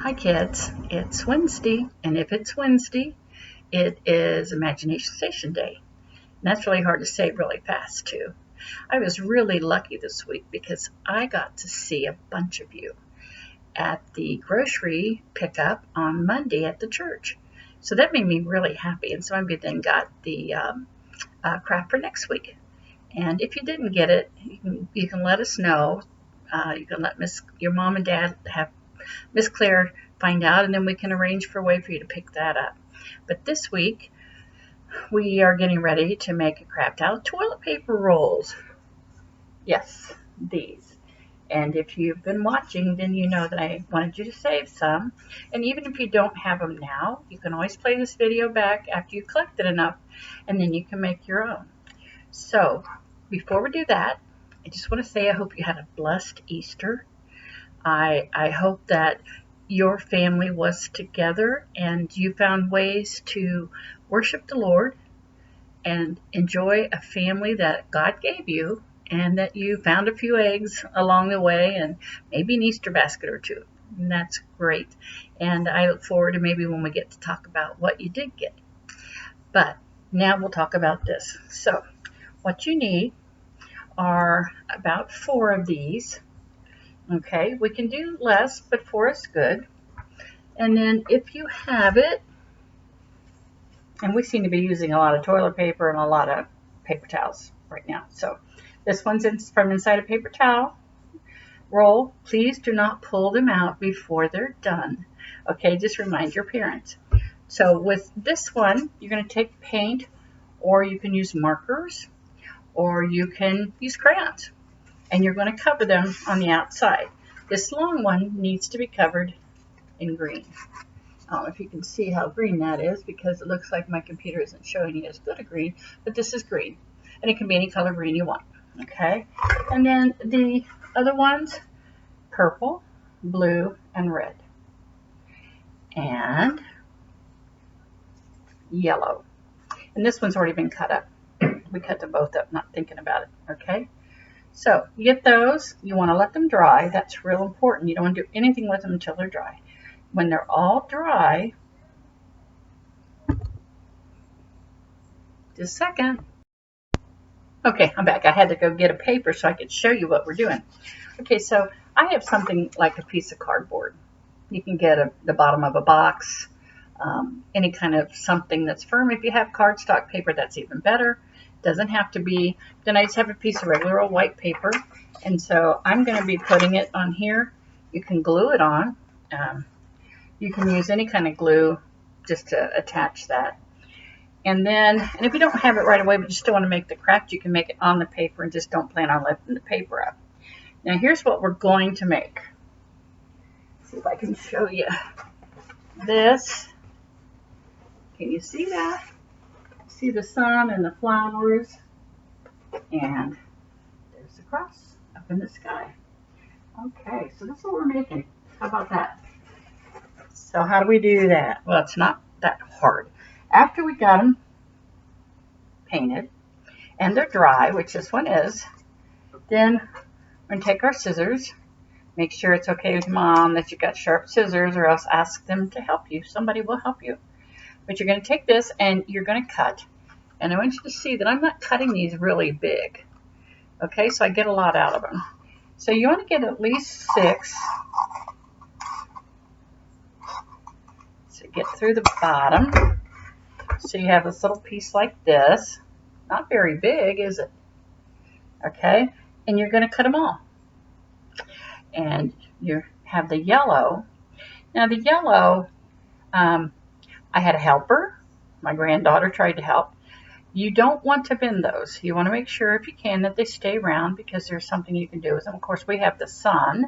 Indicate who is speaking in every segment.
Speaker 1: Hi kids, it's Wednesday, and if it's Wednesday, it is Imagination Station Day. And that's really hard to say really fast too. I was really lucky this week because I got to see a bunch of you at the grocery pickup on Monday at the church. So that made me really happy, and some of you then got the craft for next week. And if you didn't get it, you can let us know. You can let your mom and dad have Miss Claire find out, and then we can arrange for a way for you to pick that up. But this week, we are getting ready to make a craft out of toilet paper rolls. Yes, these. And if you've been watching, then you know that I wanted you to save some. And even if you don't have them now, you can always play this video back after you collected enough, and then you can make your own. So, before we do that, I just want to say I hope you had a blessed Easter. I hope that your family was together and you found ways to worship the Lord and enjoy a family that God gave you, and that you found a few eggs along the way and maybe an Easter basket or two. And that's great. And I look forward to maybe when we get to talk about what you did get. But now we'll talk about this. So what you need are about 4 of these. Okay, we can do less, but 4 is good. And then if you have it, and we seem to be using a lot of toilet paper and a lot of paper towels right now. So this one's from inside a paper towel roll. Please do not pull them out before they're done. Okay, just remind your parents. So with this one, you're going to take paint, or you can use markers, or you can use crayons. And you're going to cover them on the outside. This long one needs to be covered in green. I don't know if you can see how green that is, because it looks like my computer isn't showing you as good a green, but this is green. And it can be any color green you want. Okay? And then the other ones, purple, blue, and red. And yellow. And this one's already been cut up. We cut them both up, not thinking about it. Okay? So you get those, you want to let them dry. That's real important. You don't want to do anything with them until they're dry. When they're all dry, just a second. Okay, I'm back. I had to go get a paper so I could show you what we're doing. Okay, so I have something like a piece of cardboard. You can get the bottom of a box, any kind of something that's firm. If you have cardstock paper, that's even better. Doesn't have to be. Then I just have a piece of regular old white paper, and so I'm going to be putting it on here. You can glue it on. You can use any kind of glue just to attach that. And if you don't have it right away, but you still want to make the craft, you can make it on the paper and just don't plan on lifting the paper up. Now here's what we're going to make. Let's see if I can show you this. Can you see that? See the sun and the flowers, and there's the cross up in the sky. Okay, so that's what we're making. How about that? So how do we do that? Well, it's not that hard. After we got them painted and they're dry, which this one is, then we're going to take our scissors. Make sure it's okay with Mom that you got sharp scissors, or else ask them to help you. Somebody will help you. But you're going to take this and you're going to cut. And I want you to see that I'm not cutting these really big. Okay, so I get a lot out of them. So you want to get at least 6. So get through the bottom. So you have this little piece like this. Not very big, is it? Okay, and you're going to cut them all. And you have the yellow. Now the yellow, I had a helper. My granddaughter tried to help. You don't want to bend those. You want to make sure, if you can, that they stay round, because there's something you can do with them. Of course, we have the sun,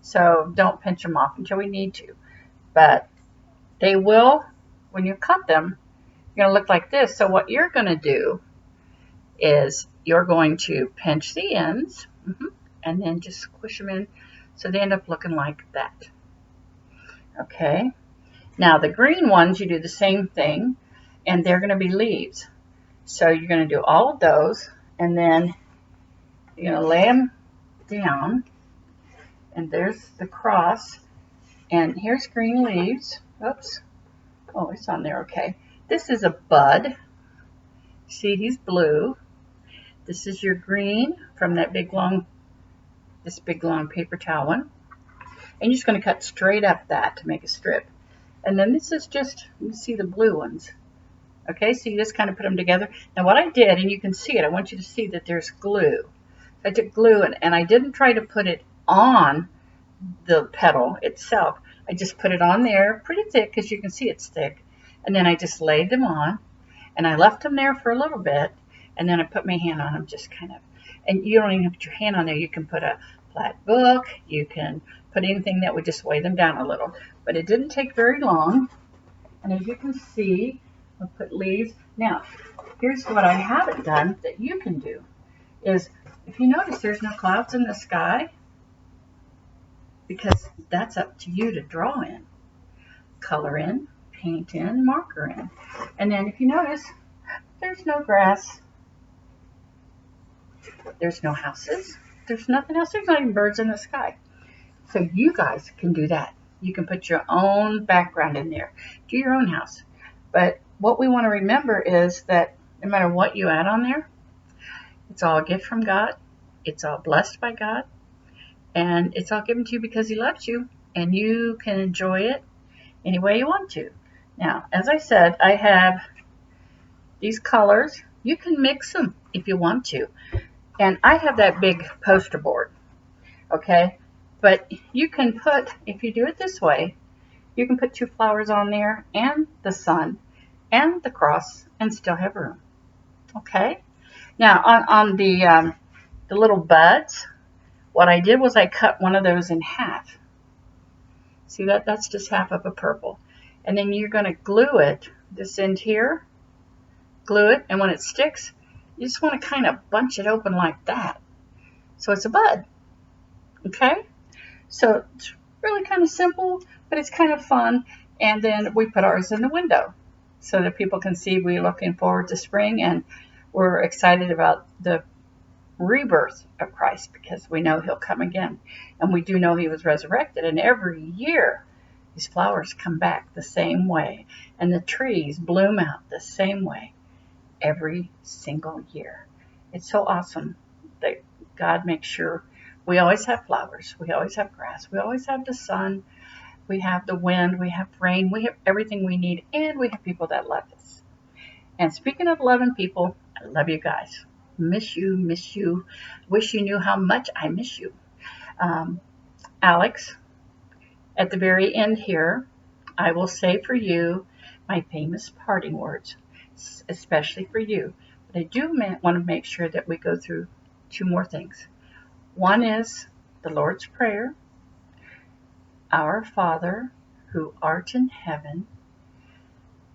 Speaker 1: so don't pinch them off until we need to. But they will, when you cut them, you're going to look like this. So what you're going to do is you're going to pinch the ends and then just squish them in so they end up looking like that. Okay. Now the green ones, you do the same thing, and they're going to be leaves. So you're going to do all of those, and then you're going to lay them down, and there's the cross, And here's green leaves. Oops. Oh, it's on there. Okay. This is a bud. See, he's blue. This is your green from that this big long paper towel one. And you're just going to cut straight up that to make a strip. And then this is just, you see the blue ones. Okay, so you just kind of put them together. Now what I did, and you can see it, I want you to see that there's glue. I took glue and I didn't try to put it on the petal itself. I just put it on there pretty thick because you can see it's thick. And then I just laid them on and I left them there for a little bit. And then I put my hand on them just kind of. And you don't even have to put your hand on there. You can put a flat book. You can put anything that would just weigh them down a little. But it didn't take very long. And as you can see, I'll put leaves. Now, here's what I haven't done that you can do is, if you notice there's no clouds in the sky, because that's up to you to draw in, color in, paint in, marker in. And then if you notice, there's no grass, there's no houses, there's nothing else, there's not even birds in the sky. So you guys can do that. You can put your own background in there, do your own house. But what we want to remember is that no matter what you add on there, it's all a gift from God. It's all blessed by God. And it's all given to you because He loves you. And you can enjoy it any way you want to. Now, as I said, I have these colors. You can mix them if you want to. And I have that big poster board. Okay? But you can put, if you do it this way, you can put 2 flowers on there and the sun and the cross and still have room. Okay? Now, on the little buds, what I did was I cut one of those in half. See that? That's just half of a purple. And then you're going to glue it, this end here, glue it, and when it sticks, you just want to kind of bunch it open like that. So it's a bud. Okay? So it's really kind of simple, but it's kind of fun. And then we put ours in the window so that people can see we're looking forward to spring and we're excited about the rebirth of Christ because we know He'll come again. And we do know He was resurrected. And every year, these flowers come back the same way. And the trees bloom out the same way every single year. It's so awesome that God makes sure we always have flowers. We always have grass. We always have the sun. We have the wind. We have rain. We have everything we need. And we have people that love us. And speaking of loving people, I love you guys. Miss you, miss you. Wish you knew how much I miss you. Alex, at the very end here, I will say for you my famous parting words, especially for you. But I do want to make sure that we go through 2 more things. One is the Lord's Prayer. Our Father, who art in heaven,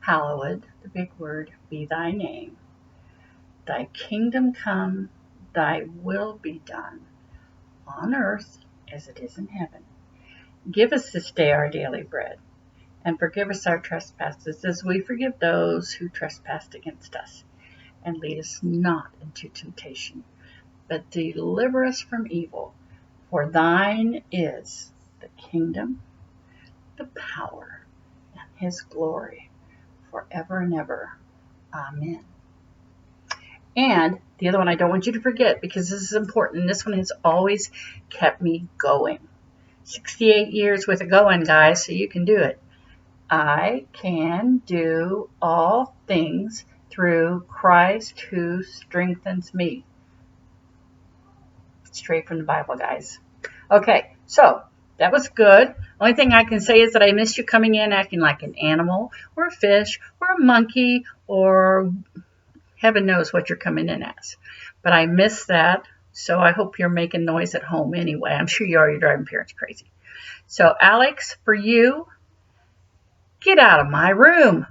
Speaker 1: hallowed, the big word, be thy name. Thy kingdom come, thy will be done, on earth as it is in heaven. Give us this day our daily bread, and forgive us our trespasses as we forgive those who trespass against us. And lead us not into temptation, but deliver us from evil. For thine is the kingdom, the power, and His glory, forever and ever. Amen. And the other one I don't want you to forget because this is important. This one has always kept me going. 68 years with a going, guys, so you can do it. I can do all things through Christ who strengthens me. Straight from the Bible, guys. Okay, so that was good. Only thing I can say is that I missed you coming in acting like an animal or a fish or a monkey or heaven knows what you're coming in as. But I missed that, so I hope you're making noise at home anyway. I'm sure you are. You're driving parents crazy. So, Alex, for you, get out of my room.